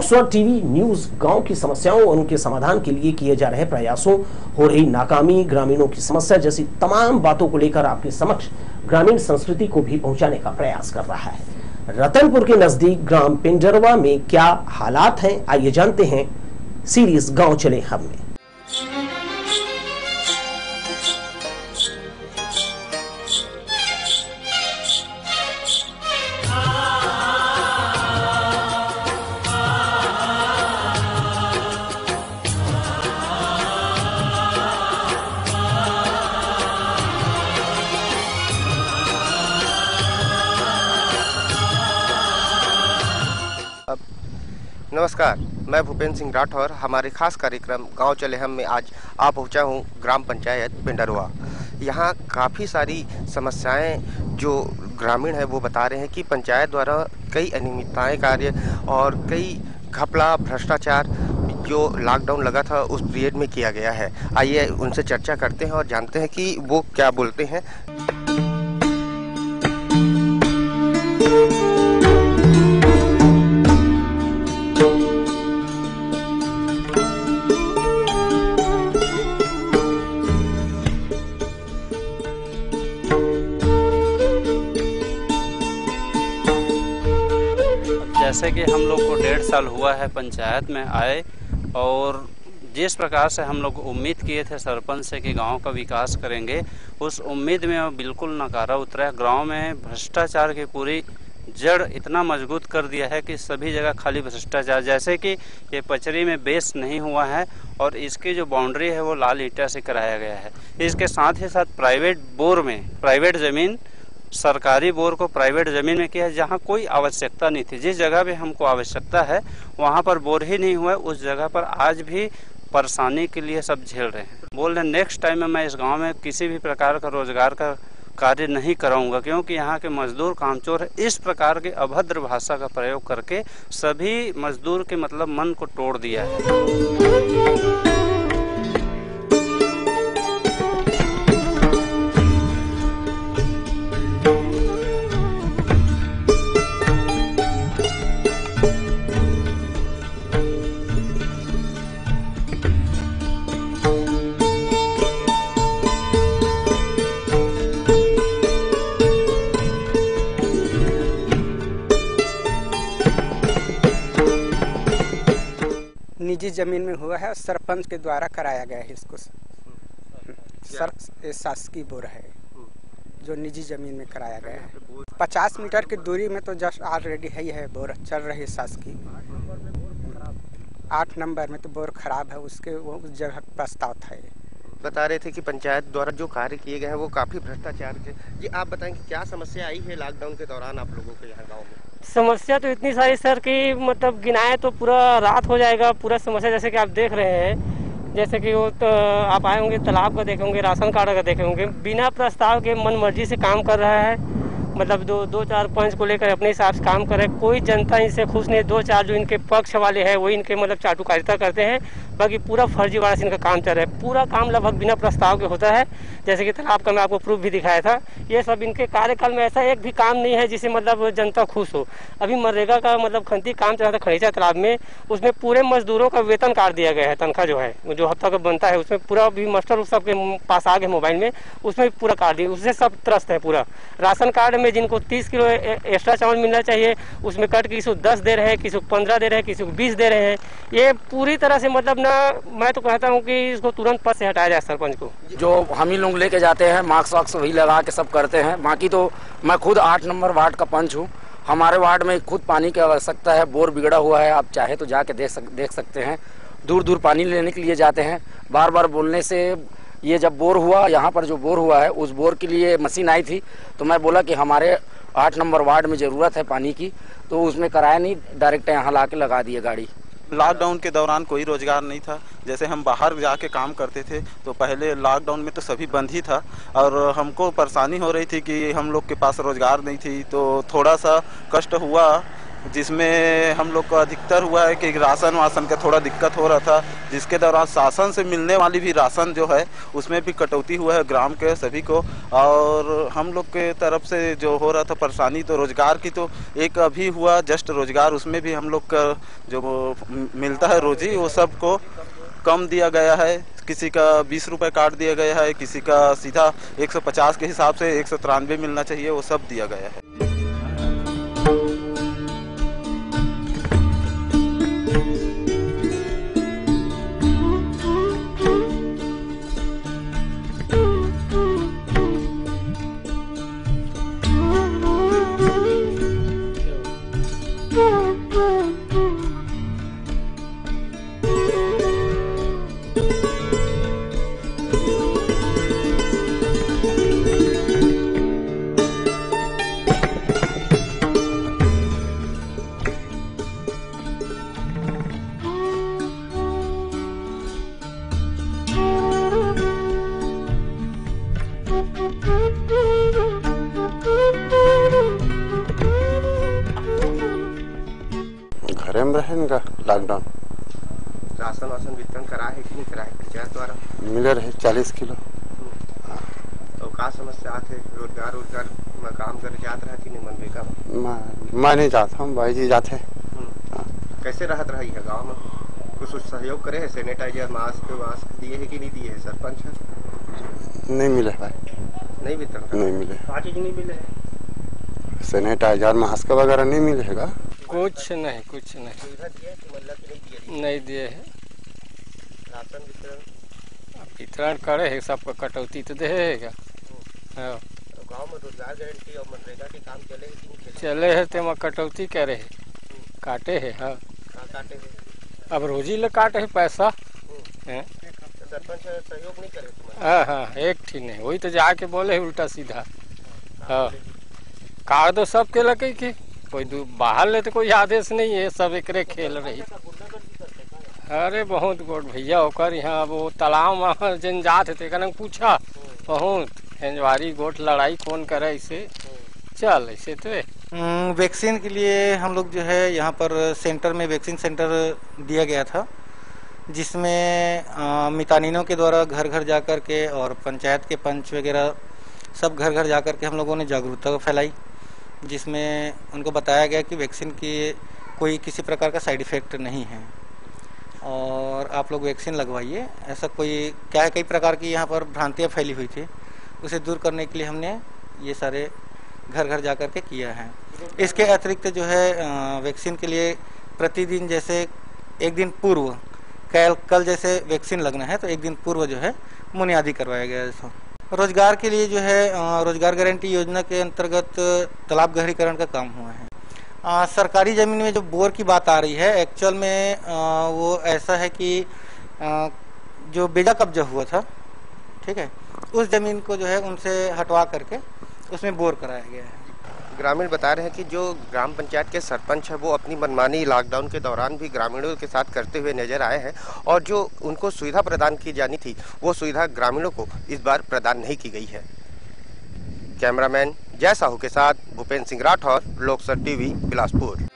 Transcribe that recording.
लोक स्वर TV news गांव की समस्याओं और उनके समाधान के लिए किए जा रहे प्रयासों, हो रही नाकामी, ग्रामीणों की समस्या जैसी तमाम बातों को लेकर आपके समक्ष ग्रामीण संस्कृति को भी पहुंचाने का प्रयास कर रहा है। रतनपुर के नजदीक ग्राम पिंडरवा में क्या हालात हैं, आइए जानते हैं सीरीज गांव चले हम में। नमस्कार, मैं भूपेंद्र सिंह राठौर। हमारे खास कार्यक्रम गांव चले हम में आज आ पहुंचा हूं ग्राम पंचायत पिंडरवा। यहां काफ़ी सारी समस्याएं जो ग्रामीण है वो बता रहे हैं कि पंचायत द्वारा कई अनियमितताएं कार्य और कई घपला भ्रष्टाचार जो लॉकडाउन लगा था उस पीरियड में किया गया है। आइए उनसे चर्चा करते हैं और जानते हैं कि वो क्या बोलते हैं। जैसे कि हम लोग को 1.5 साल हुआ है पंचायत में आए, और जिस प्रकार से हम लोग उम्मीद किए थे सरपंच से कि गांव का विकास करेंगे, उस उम्मीद में वो बिल्कुल नकारा उतरा है। गांव में भ्रष्टाचार की पूरी जड़ इतना मजबूत कर दिया है कि सभी जगह खाली भ्रष्टाचार। जैसे कि ये पचरी में बेस नहीं हुआ है और इसकी जो बाउंड्री है वो लाल ईंटा से कराया गया है। इसके साथ ही साथ प्राइवेट बोर में प्राइवेट ज़मीन, सरकारी बोर को प्राइवेट ज़मीन में किया है जहाँ कोई आवश्यकता नहीं थी। जिस जगह पे हमको आवश्यकता है वहाँ पर बोर ही नहीं हुआ, उस जगह पर आज भी परेशानी के लिए सब झेल रहे हैं। बोल रहे नेक्स्ट टाइम में मैं इस गांव में किसी भी प्रकार का रोजगार का कार्य नहीं कराऊंगा, क्योंकि यहाँ के मजदूर कामचोर है। इस प्रकार के अभद्र भाषा का प्रयोग करके सभी मजदूर के मतलब मन को तोड़ दिया है। निजी जमीन में हुआ है, सरपंच के द्वारा कराया गया है इसको। शासकीय बोर है जो निजी जमीन में कराया गया है। 50 मीटर की दूरी में तो जस्ट ऑलरेडी है बोर चल रही है शासकीय। 8 नंबर में तो बोर खराब है, उसके वो उस जगह प्रस्ताव था। बता रहे थे कि पंचायत द्वारा जो कार्य किए गए हैं वो काफ़ी भ्रष्टाचार के। जी आप बताएं कि क्या समस्या आई है लॉकडाउन के दौरान आप लोगों के यहाँ गाँव में? समस्या तो इतनी सारी सर कि मतलब गिनाए तो पूरा रात हो जाएगा। पूरा समस्या जैसे कि आप देख रहे हैं, जैसे कि वो तो आप आए होंगे, तालाब का देखे होंगे, राशन कार्ड का देखे होंगे, बिना प्रस्ताव के मन मर्जी से काम कर रहा है। मतलब दो चार पंच को लेकर अपने हिसाब से काम कर रहे हैं। कोई जनता इनसे खुश नहीं। 2-4 जो इनके पक्ष वाले हैं वही इनके मतलब चाटुकारिता करते हैं, बाकी पूरा फर्जीवाड़ा से इनका काम चल रहा है। पूरा काम लगभग बिना प्रस्ताव के होता है। जैसे कि तालाब का मैं आपको प्रूफ भी दिखाया था। ये सब इनके कार्यकाल में ऐसा एक भी काम नहीं है जिससे मतलब जनता खुश हो। अभी मनरेगा का मतलब खंती काम चल रहा था खड़ीचा तालाब में, उसमें पूरे मजदूरों का वेतन काट दिया गया है। तनख्वाह जो है जो हफ्ता का बनता है उसमें पूरा भी मास्टर सबके पास आ गए मोबाइल में, उसमें पूरा काट दिया। उससे सब त्रस्त है पूरा। राशन कार्ड में जिनको 30 किलो एक्स्ट्रा चावल मिलना चाहिए उसमें कट के किसी को 10 दे रहे हैं, किसी को 15 दे रहे हैं, किसी को 20 दे रहे हैं। ये पूरी तरह से मतलब ना, मैं तो कहता हूँ कि इसको तुरंत पद से हटाया जाए सरपंच को। जो हम ही लोग लेके जाते हैं, मास्क वाक्स वही लगा के सब करते हैं। बाकी तो मैं खुद 8 नंबर वार्ड का पंच हूँ। हमारे वार्ड में खुद पानी की आवश्यकता है। बोर बिगड़ा हुआ है, आप चाहे तो जाके देख सकते हैं। दूर दूर पानी लेने के लिए जाते हैं। बार बार बोलने से ये जब बोर हुआ, यहाँ पर जो बोर हुआ है उस बोर के लिए मशीन आई थी, तो मैं बोला कि हमारे 8 नंबर वार्ड में ज़रूरत है पानी की, तो उसमें कराया नहीं, डायरेक्ट यहाँ ला के लगा दिए गाड़ी। लॉकडाउन के दौरान कोई रोजगार नहीं था। जैसे हम बाहर जाके काम करते थे तो पहले लॉकडाउन में तो सभी बंद ही था और हमको परेशानी हो रही थी कि हम लोग के पास रोजगार नहीं थी, तो थोड़ा सा कष्ट हुआ जिसमें हम लोग को अधिकतर हुआ है कि राशन वासन का थोड़ा दिक्कत हो रहा था, जिसके दौरान शासन से मिलने वाली भी राशन जो है उसमें भी कटौती हुआ है ग्राम के सभी को। और हम लोग के तरफ से जो हो रहा था परेशानी, तो रोजगार की तो एक अभी हुआ जस्ट रोजगार, उसमें भी हम लोग का जो मिलता है रोजी वो सबको कम दिया गया है। किसी का 20 रुपये काट दिया गया है, किसी का सीधा 150 के हिसाब से 193 मिलना चाहिए, वो सब दिया गया है। घरे में रहे इनका लॉकडाउन। राशन वासन वितरण करा है कि नहीं करा है पंचायत द्वारा? मिले रहे 40 किलो। तो का समस्या आते रोजगार में काम कर जात रहा कि नहीं मनबे का? मैं नहीं जाता हूँ, भाई जी जाते। कैसे रहत रही है गाँव में? कुछ सहयोग करे है? सैनिटाइजर मास्क दिए है कि नहीं दिए है सरपंच? नहीं मिले भाई, नहीं वितरण नहीं मिले। चीज नहीं मिले है? सैनिटाइजर मास्क वगैरह नहीं मिलेगा? कुछ नहीं नहीं दिए है। राशन वितरण करे है, सबको कटौती तो देगा। गाँव में रोजगार गारंटी और मनरेगा के काम चले है कि नहीं चले है? तो कटौती करे है, काटे है। हाँ काटे है, अब रोजी ले काटे है पैसा। सरपंच सहयोग नहीं करे? हाँ हाँ, एक ठीक नहीं, वही तो जाके बोले है उल्टा सीधा। हाँ काट दो सबके लगे की, कोई बाहर ले तो कोई आदेश नहीं है, सब एकरे खेल रही। अरे बहुत गोट भैया होकर यहाँ वो तालाब वहाँ जन जात है पूछा बहुत हेंजवारी गोट लड़ाई कौन करे ऐसे चल ऐसे तो। वैक्सीन के लिए हम लोग जो है यहाँ पर सेंटर में वैक्सीन सेंटर दिया गया था, जिसमें मितानिनों के द्वारा घर घर जा कर के और पंचायत के पंच वगैरह सब घर घर जा कर के हम लोगों ने जागरूकता फैलाई, जिसमें उनको बताया गया कि वैक्सीन की कोई किसी प्रकार का साइड इफ़ेक्ट नहीं है और आप लोग वैक्सीन लगवाइए। ऐसा कोई क्या है, कई प्रकार की यहाँ पर भ्रांतियाँ फैली हुई थी, उसे दूर करने के लिए हमने ये सारे घर घर जा कर के किया है। इसके अतिरिक्त जो है वैक्सीन के लिए प्रतिदिन जैसे एक दिन पूर्व कल जैसे वैक्सीन लगना है तो एक दिन पूर्व जो है मुनियादी करवाया गया है। रोजगार के लिए जो है रोजगार गारंटी योजना के अंतर्गत तालाब गहरीकरण का काम हुआ है। सरकारी ज़मीन में जो बोर की बात आ रही है, एक्चुअल में वो ऐसा है कि जो बेजा कब्जा हुआ था, ठीक है, उस ज़मीन को जो है उनसे हटवा करके उसमें बोर कराया गया है। ग्रामीण बता रहे हैं कि जो ग्राम पंचायत के सरपंच है वो अपनी मनमानी लॉकडाउन के दौरान भी ग्रामीणों के साथ करते हुए नजर आए हैं और जो उनको सुविधा प्रदान की जानी थी वो सुविधा ग्रामीणों को इस बार प्रदान नहीं की गई है। कैमरामैन जय साहू के साथ भूपेंद्र सिंह राठौर, लोकसर टीवी, बिलासपुर।